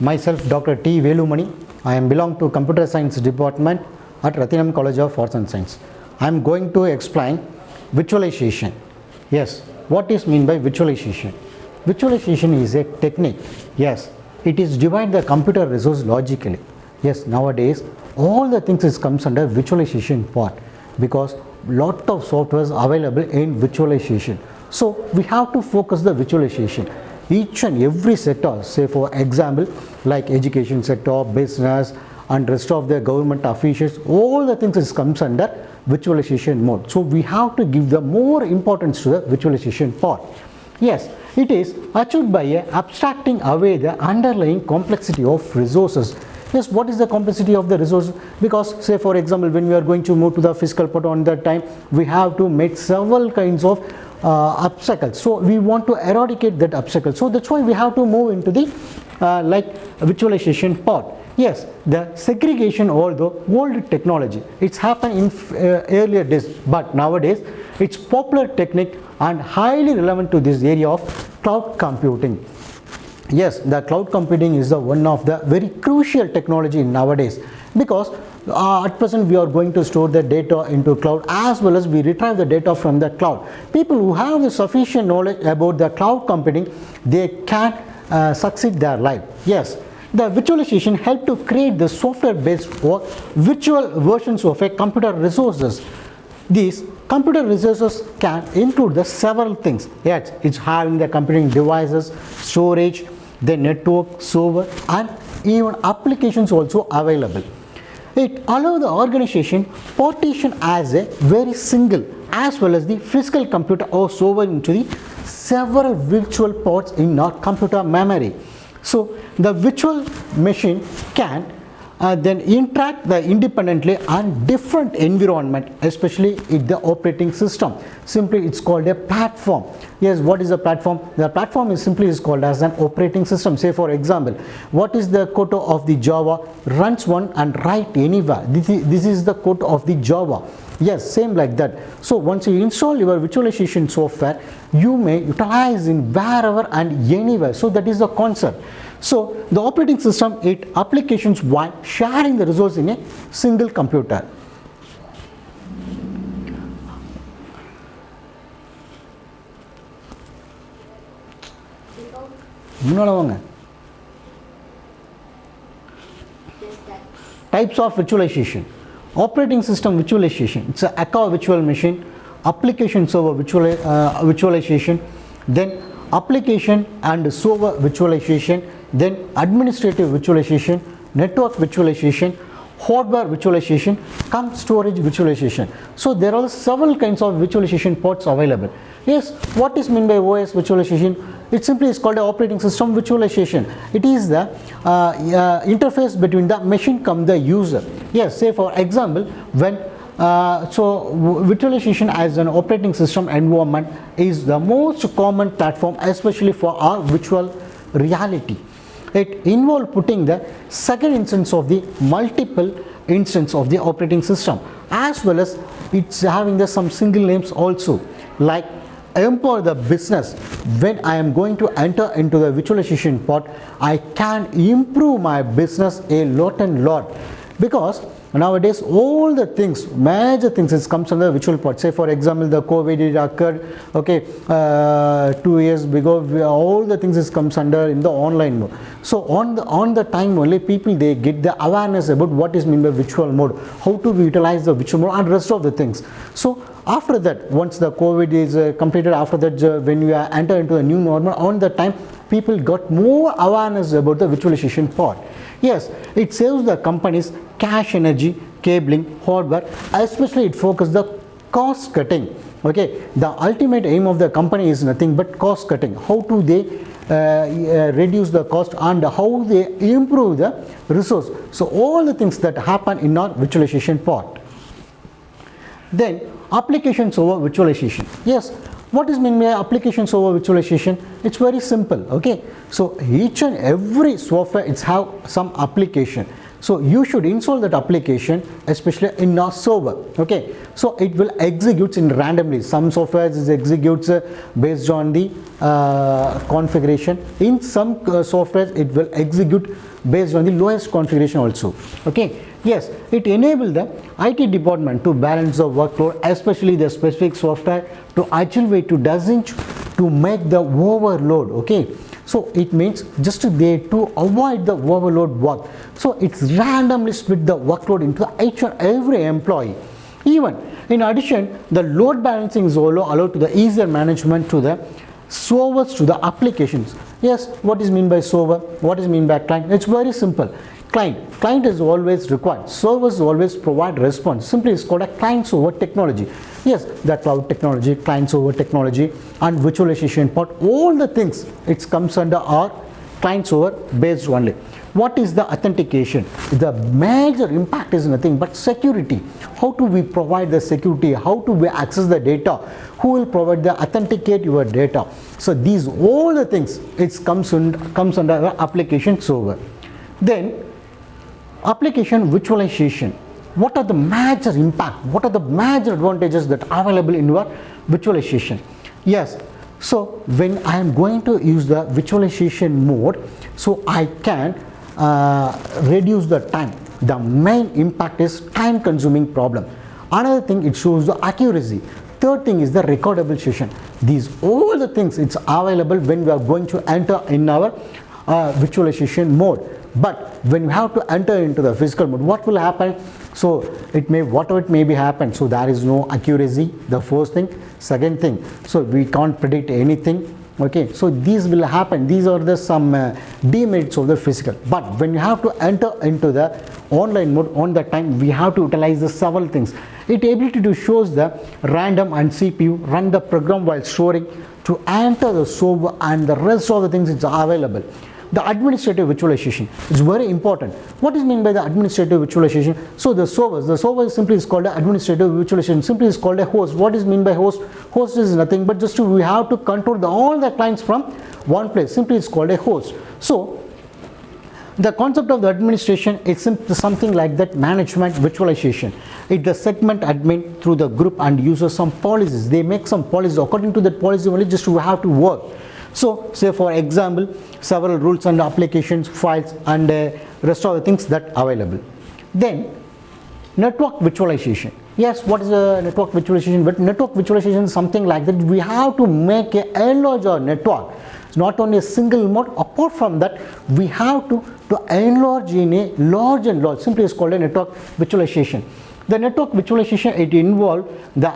Myself Dr. T Velumani. I am belong to Computer Science Department at Rathinam College of Arts and Science. I am going to explain virtualization. Yes, what is mean by virtualization? Virtualization is a technique. Yes, it is divide the computer resource logically. Yes, nowadays all the things is comes under virtualization part because lot of softwares available in virtualization. So we have to focus the virtualization. Each and every sector, say for example like education sector, business and rest of the government officials, all the things is comes under virtualization mode. So we have to give the more importance to the virtualization part. Yes, it is achieved by abstracting away the underlying complexity of resources. Yes, what is the complexity of the resource? Because say for example when we are going to move to the physical part, on that time we have to make several kinds of obstacles. So we want to eradicate that obstacle. So that's why we have to move into the like virtualization part. Yes, the segregation, although old technology, it's happened in earlier days, but nowadays it's popular technique and highly relevant to this area of cloud computing. Yes, the cloud computing is the one of the very crucial technology nowadays because at present we are going to store the data into cloud as well as we retrieve the data from the cloud. People who have the sufficient knowledge about the cloud computing, they can succeed their life. Yes, the virtualization help to create the software based or virtual versions of a computer resources. These computer resources can include the several things. Yes, it's having the computing devices, storage, the network, server and even applications also available. It allows the organization partition as a very single as well as the physical computer or server into the several virtual parts in our computer memory. So the virtual machine can then interact independently on different environment, especially in the operating system. Simply it's called a platform. Yes, what is a platform? The platform is simply is called as an operating system. Say for example, what is the code of the Java? Runs one and write anywhere. This is the code of the Java. Yes, same like that. So once you install your virtualization software, you may utilize in wherever and anywhere. So that is the concept. So the operating system it applications while sharing the resource in a single computer. Types of virtualization. Operating system virtualization, it's a ACA virtual machine, application server virtualization, then application and server virtualization, then administrative virtualization, network virtualization, hardware virtualization, come storage virtualization. So there are several kinds of virtualization ports available. Yes, what is meant by OS virtualization? It simply is called a operating system virtualization. It is the interface between the machine and the user. Yes, say for example when so virtualization as an operating system environment is the most common platform, especially for our virtual reality. It involves putting the second instance of the multiple instance of the operating system, as well as it's having some single names also, like empower the business. When I am going to enter into the virtualization part, I can improve my business a lot and lot, because nowadays all the things, major things is comes under the virtual part. Say for example the COVID it occurred, okay, 2 years ago, all the things is comes under in the online mode. So on the time only people they get the awareness about what is meant by virtual mode, how to utilize the virtual mode and rest of the things. So after that, once the COVID is completed, after that when we enter into a new normal, on the time people got more awareness about the virtualization part. Yes, it saves the companies cash, energy, cabling, hardware, especially it focuses the cost cutting. Okay, the ultimate aim of the company is nothing but cost cutting. How do they reduce the cost and how they improve the resource. So all the things that happen in our virtualization part. Then application server virtualization. Yes, what is meant by application server virtualization? It's very simple. Okay, so each and every software it's have some application. So you should install that application, especially in a server. Okay, so it will execute in randomly. Some software is executes based on the configuration. In some software it will execute based on the lowest configuration also. Okay, yes, it enables the IT department to balance the workload, especially the specific software, to actual way to doesn't to make the overload. Okay, so it means just to avoid the overload work. So it's randomly split the workload into each and every employee. Even in addition, the load balancing is also allowed to the easier management to the servers to the applications. Yes, what is mean by server? What is mean by client? It's very simple. Client is always required. Servers always provide response. Simply it's called a client server technology. Yes, the cloud technology, client server technology, and virtualization part, all the things it comes under our client server based only. What is the authentication? The major impact is nothing but security. How do we provide the security? How do we access the data? Who will provide the authenticate your data? So these all the things it comes under the application server. Then application virtualization. What are the major impact? What are the major advantages that are available in your virtualization? Yes, so when I am going to use the virtualization mode, so I can reduce the time. The main impact is time consuming problem. Another thing, it shows the accuracy. Third thing is the recordable session. These all the things it's available when we are going to enter in our virtualization mode. But when we have to enter into the physical mode, what will happen? So it may, whatever it may be happen, so there is no accuracy, the first thing. Second thing, so we can't predict anything. Okay, so these will happen. These are the some demerits of the physical. But when you have to enter into the online mode, on that time we have to utilize the several things. It ability to shows the random and CPU run the program while storing to enter the server, and the rest of the things it's available. The administrative virtualization is very important. What is meant by the administrative virtualization? So the server simply is called the administrative virtualization, simply is called a host. What is meant by host? Host is nothing but just we have to control all the clients from one place, simply is called a host. So the concept of the administration is something like that management virtualization. It's the segment admin through the group and uses some policies. They make some policies, according to that policy only just we have to work. So say for example, several rules and applications, files, and rest of the things that are available. Then network virtualization. Yes, what is a network virtualization? But network virtualization is something like that. We have to make a enlarge our network. It's not only a single mode. Apart from that, we have to enlarge in a large and large. Simply is called a network virtualization. The network virtualization, it involves the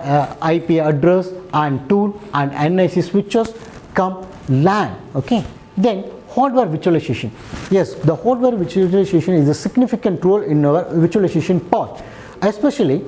IP address and tool and NIC switches come LAN. Okay. Then hardware virtualization. Yes, the hardware virtualization is a significant role in our virtualization part, especially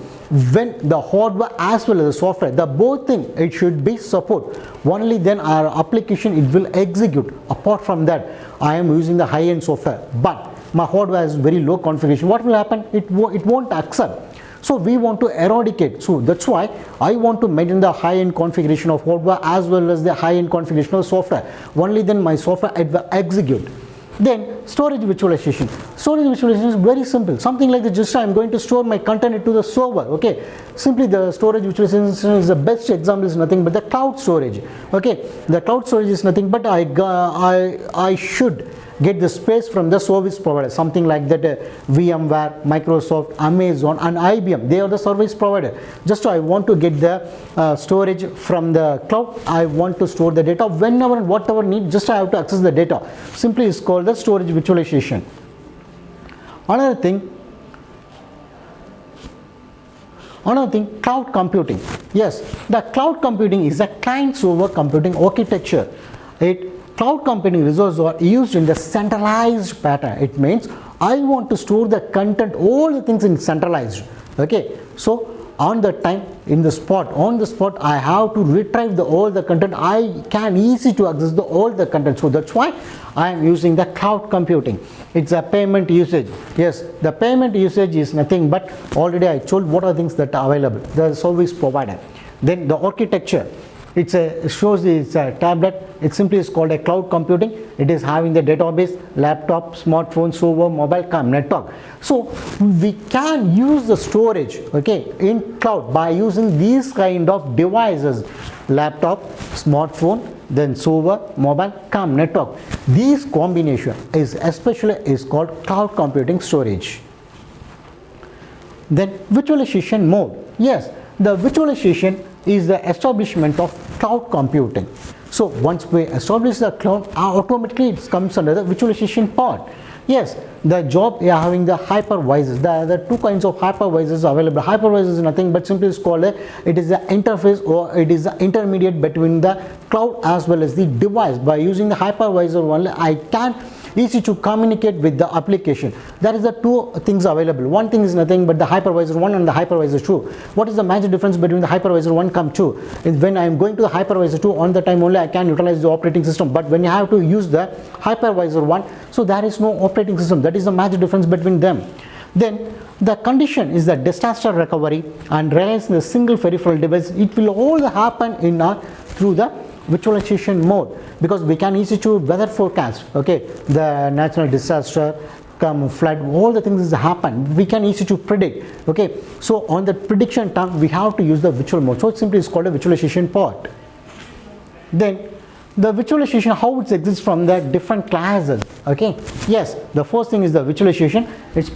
when the hardware as well as the software, the both thing it should be support. Only then our application it will execute. Apart from that, I am using the high-end software, but my hardware is very low configuration. What will happen? It won't accept. So we want to eradicate. So that's why I want to maintain the high-end configuration of hardware as well as the high-end configuration of software. Only then my software it will execute. Then storage virtualization. Storage virtualization is very simple. Something like this, just I am going to store my content into the server. Okay. Simply the storage virtualization is the best example is nothing but the cloud storage. Okay. The cloud storage is nothing but I should get the space from the service provider, something like that VMware, Microsoft, Amazon, and IBM. They are the service provider. Just I want to get the storage from the cloud. I want to store the data whenever and whatever need. Just I have to access the data. Simply is called the storage virtualization. Another thing, cloud computing. Yes, the cloud computing is a client server computing architecture. Cloud computing resources are used in the centralized pattern. It means I want to store the content, all the things in centralized. Okay, so on the time, on the spot, I have to retrieve all the content. I can easy to access all the content. So that's why I am using the cloud computing. It's a payment usage. Yes, the payment usage is nothing but already I told what are things that are available. The service provider. Then the architecture. it shows it's a tablet. It simply is called a cloud computing. It is having the database, laptop, smartphone, server, mobile, network. So we can use the storage, okay, in cloud by using these kind of devices: laptop, smartphone, then server, mobile, network. These combination is called cloud computing storage. Then virtualization mode. Yes, the virtualization is the establishment of cloud computing. So once we establish the cloud, automatically it comes under the virtualization part. Yes, the job you are having the hypervisors. There are two kinds of hypervisors available. Hypervisor is nothing but simply is called it is the interface, or it is the intermediate between the cloud as well as the device. By using the hypervisor only, I can easy to communicate with the application. There is the two things available. One thing is nothing but the hypervisor 1 and the hypervisor 2. What is the major difference between the hypervisor 1 and 2? Is when I am going to the hypervisor 2, on the time only I can utilize the operating system, but when you have to use the hypervisor 1, so there is no operating system. That is the major difference between them. Then the condition is the disaster recovery and reliance in the single peripheral device. It will all happen in through the virtualization mode, because we can easily to weather forecast, okay, the natural disaster, flood, all the things that happen, we can easily to predict, okay. So on the prediction time, we have to use the virtual mode. So it simply is called a virtualization part. Then the virtualization, how it exists from the different classes, okay. Yes, the first thing is the virtualization. It's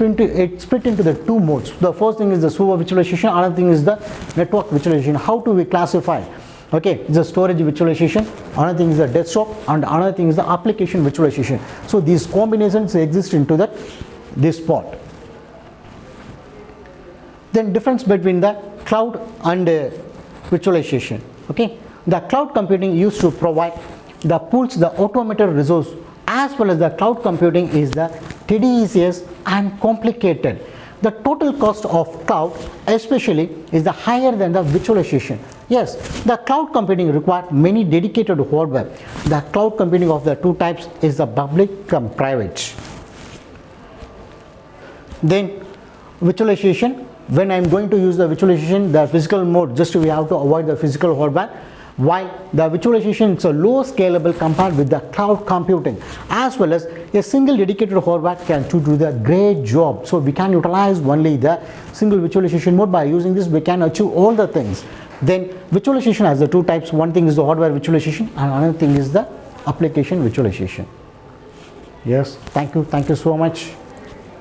split into the two modes. The first thing is the server virtualization, another thing is the network virtualization. How do we classify? Okay, the storage virtualization, another thing is the desktop, and another thing is the application virtualization. So these combinations exist into this part. Then difference between the cloud and virtualization. Okay, the cloud computing used to provide the pools, the automated resource, as well as the cloud computing is the tedious and complicated. The total cost of cloud especially is the higher than the virtualization. Yes, the cloud computing requires many dedicated hardware. The cloud computing of the two types is the public and private. Then virtualization, when I am going to use the virtualization, the physical mode, just we have to avoid the physical hardware. While the virtualization is a low scalable compared with the cloud computing, as well as a single dedicated hardware can do the great job. So we can utilize only the single virtualization mode. By using this, we can achieve all the things. Then virtualization has the two types. One thing is the hardware virtualization, and another thing is the application virtualization. Yes, thank you so much.